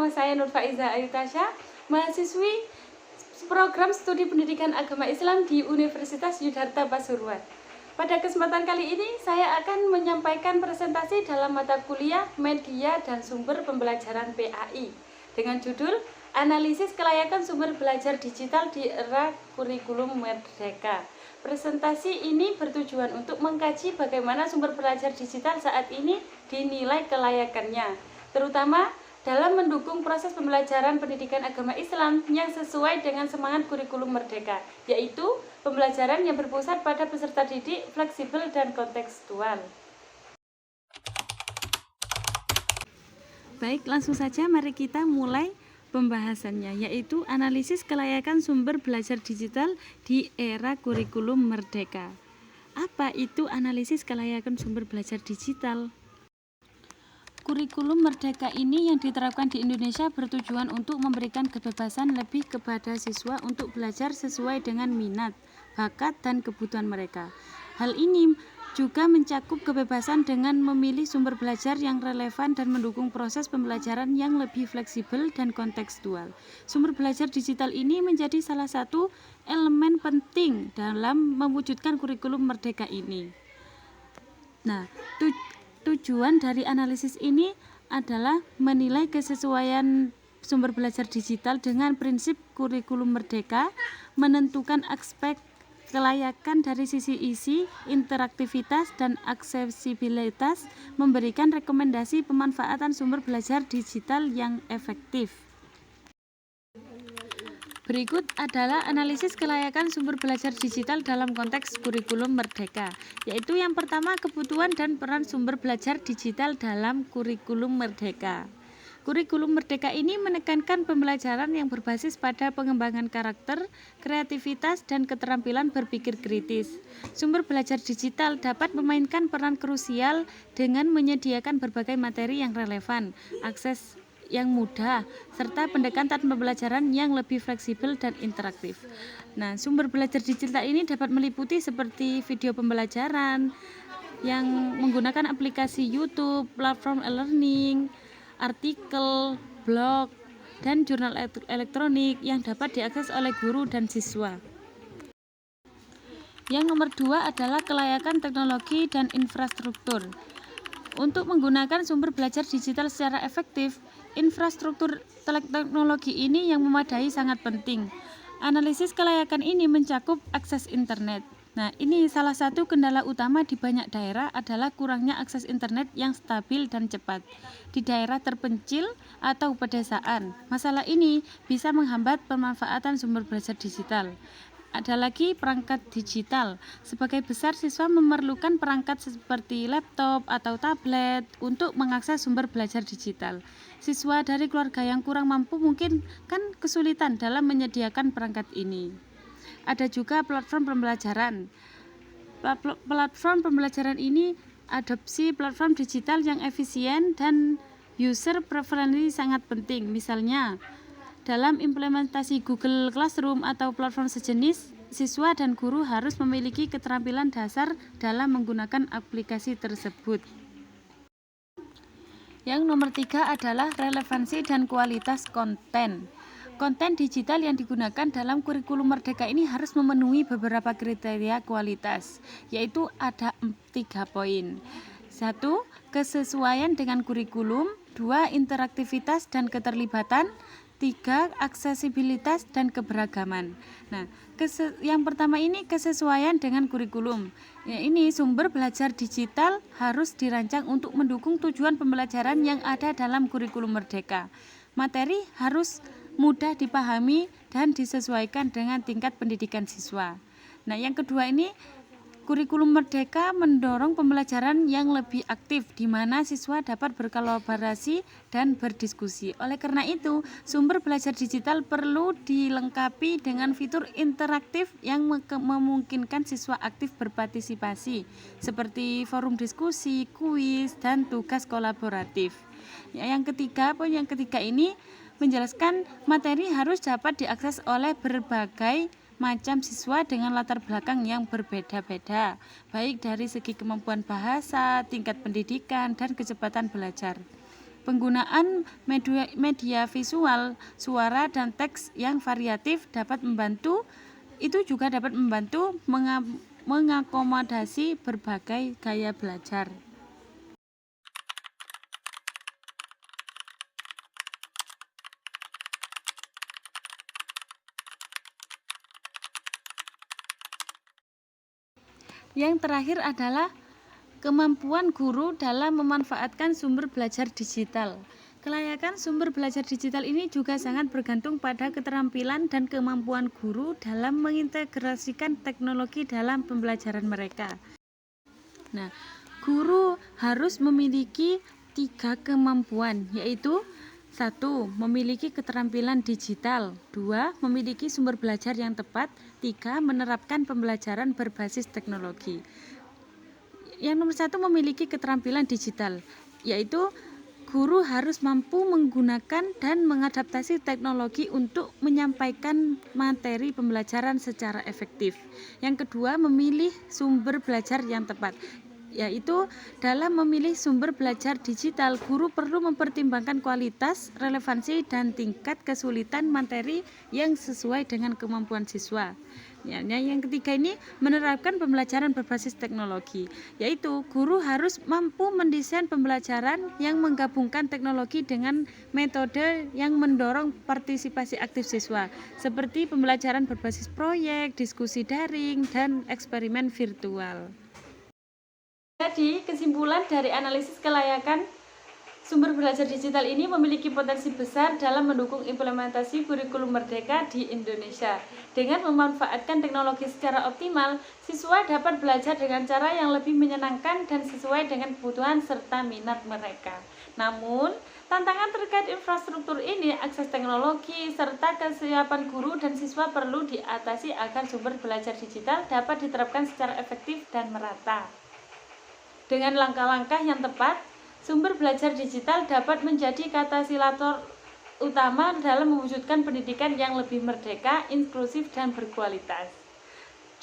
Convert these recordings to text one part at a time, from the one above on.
nama saya Nur Faiza Ayu Tasya, mahasiswi program studi pendidikan agama Islam di Universitas Yudharta Pasuruan. Pada kesempatan kali ini, saya akan menyampaikan presentasi dalam mata kuliah Media dan Sumber Pembelajaran PAI dengan judul Analisis Kelayakan Sumber Belajar Digital di Era Kurikulum Merdeka. Presentasi ini bertujuan untuk mengkaji bagaimana sumber belajar digital saat ini dinilai kelayakannya, terutama dalam mendukung proses pembelajaran pendidikan agama Islam yang sesuai dengan semangat kurikulum merdeka, yaitu pembelajaran yang berpusat pada peserta didik, fleksibel, dan kontekstual. Baik, langsung saja mari kita mulai pembahasannya, yaitu analisis kelayakan sumber belajar digital di era kurikulum merdeka. Apa itu analisis kelayakan sumber belajar digital? Kurikulum merdeka ini yang diterapkan di Indonesia bertujuan untuk memberikan kebebasan lebih kepada siswa untuk belajar sesuai dengan minat, bakat, dan kebutuhan mereka. Hal ini juga mencakup kebebasan dengan memilih sumber belajar yang relevan dan mendukung proses pembelajaran yang lebih fleksibel dan kontekstual. Sumber belajar digital ini menjadi salah satu elemen penting dalam mewujudkan kurikulum merdeka ini. Nah, tujuan dari analisis ini adalah menilai kesesuaian sumber belajar digital dengan prinsip kurikulum merdeka, menentukan aspek kelayakan dari sisi isi, interaktivitas, dan aksesibilitas, memberikan rekomendasi pemanfaatan sumber belajar digital yang efektif. Berikut adalah analisis kelayakan sumber belajar digital dalam konteks kurikulum merdeka, yaitu yang pertama, kebutuhan dan peran sumber belajar digital dalam kurikulum merdeka. Kurikulum merdeka ini menekankan pembelajaran yang berbasis pada pengembangan karakter, kreativitas, dan keterampilan berpikir kritis. Sumber belajar digital dapat memainkan peran krusial dengan menyediakan berbagai materi yang relevan, akses yang mudah, serta pendekatan pembelajaran yang lebih fleksibel dan interaktif. Nah, sumber belajar digital ini dapat meliputi seperti video pembelajaran yang menggunakan aplikasi YouTube, platform e-learning, artikel, blog, dan jurnal elektronik yang dapat diakses oleh guru dan siswa. Yang nomor 2 adalah kelayakan teknologi dan infrastruktur. Untuk menggunakan sumber belajar digital secara efektif, infrastruktur teknologi ini yang memadai sangat penting. Analisis kelayakan ini mencakup akses internet. Nah, ini salah satu kendala utama di banyak daerah adalah kurangnya akses internet yang stabil dan cepat. Di daerah terpencil atau pedesaan, masalah ini bisa menghambat pemanfaatan sumber belajar digital. Ada lagi perangkat digital. Sebagai besar siswa memerlukan perangkat seperti laptop atau tablet untuk mengakses sumber belajar digital. Siswa dari keluarga yang kurang mampu mungkin kan kesulitan dalam menyediakan perangkat ini. Ada juga platform pembelajaran. Platform pembelajaran ini adopsi platform digital yang efisien dan user preferensi sangat penting. Misalnya, dalam implementasi Google Classroom atau platform sejenis, siswa dan guru harus memiliki keterampilan dasar dalam menggunakan aplikasi tersebut. Yang nomor 3 adalah relevansi dan kualitas konten. Konten digital yang digunakan dalam kurikulum merdeka ini harus memenuhi beberapa kriteria kualitas, yaitu ada 3 poin. 1. Kesesuaian dengan kurikulum. 2. Interaktivitas dan keterlibatan. 3. Aksesibilitas dan keberagaman. Nah, yang pertama ini kesesuaian dengan kurikulum. Ya, ini sumber belajar digital harus dirancang untuk mendukung tujuan pembelajaran yang ada dalam kurikulum merdeka. Materi harus mudah dipahami dan disesuaikan dengan tingkat pendidikan siswa. Nah, yang kedua ini kurikulum merdeka mendorong pembelajaran yang lebih aktif di mana siswa dapat berkolaborasi dan berdiskusi. Oleh karena itu, sumber belajar digital perlu dilengkapi dengan fitur interaktif yang memungkinkan siswa aktif berpartisipasi seperti forum diskusi, kuis, dan tugas kolaboratif. Ya, poin yang ketiga ini menjelaskan materi harus dapat diakses oleh berbagai macam siswa dengan latar belakang yang berbeda-beda, baik dari segi kemampuan bahasa, tingkat pendidikan, dan kecepatan belajar. Penggunaan media visual, suara, dan teks yang variatif juga dapat membantu mengakomodasi berbagai gaya belajar. Yang terakhir adalah kemampuan guru dalam memanfaatkan sumber belajar digital. Kelayakan sumber belajar digital ini juga sangat bergantung pada keterampilan dan kemampuan guru dalam mengintegrasikan teknologi dalam pembelajaran mereka. Nah, guru harus memiliki 3 kemampuan, yaitu 1. Memiliki keterampilan digital. 2. Memiliki sumber belajar yang tepat. 3. Menerapkan pembelajaran berbasis teknologi. Yang nomor 1, memiliki keterampilan digital, yaitu guru harus mampu menggunakan dan mengadaptasi teknologi untuk menyampaikan materi pembelajaran secara efektif. Yang kedua, memilih sumber belajar yang tepat, yaitu dalam memilih sumber belajar digital, guru perlu mempertimbangkan kualitas, relevansi, dan tingkat kesulitan materi yang sesuai dengan kemampuan siswa. Yang ketiga ini menerapkan pembelajaran berbasis teknologi, yaitu guru harus mampu mendesain pembelajaran yang menggabungkan teknologi dengan metode yang mendorong partisipasi aktif siswa, seperti pembelajaran berbasis proyek, diskusi daring, dan eksperimen virtual. Jadi, kesimpulan dari analisis kelayakan sumber belajar digital ini memiliki potensi besar dalam mendukung implementasi kurikulum merdeka di Indonesia. Dengan memanfaatkan teknologi secara optimal, siswa dapat belajar dengan cara yang lebih menyenangkan dan sesuai dengan kebutuhan serta minat mereka. Namun, tantangan terkait infrastruktur ini, akses teknologi, serta kesiapan guru dan siswa perlu diatasi agar sumber belajar digital dapat diterapkan secara efektif dan merata. Dengan langkah-langkah yang tepat, sumber belajar digital dapat menjadi katalisator utama dalam mewujudkan pendidikan yang lebih merdeka, inklusif, dan berkualitas.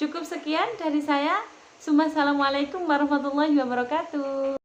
Cukup sekian dari saya. Assalamualaikum warahmatullahi wabarakatuh.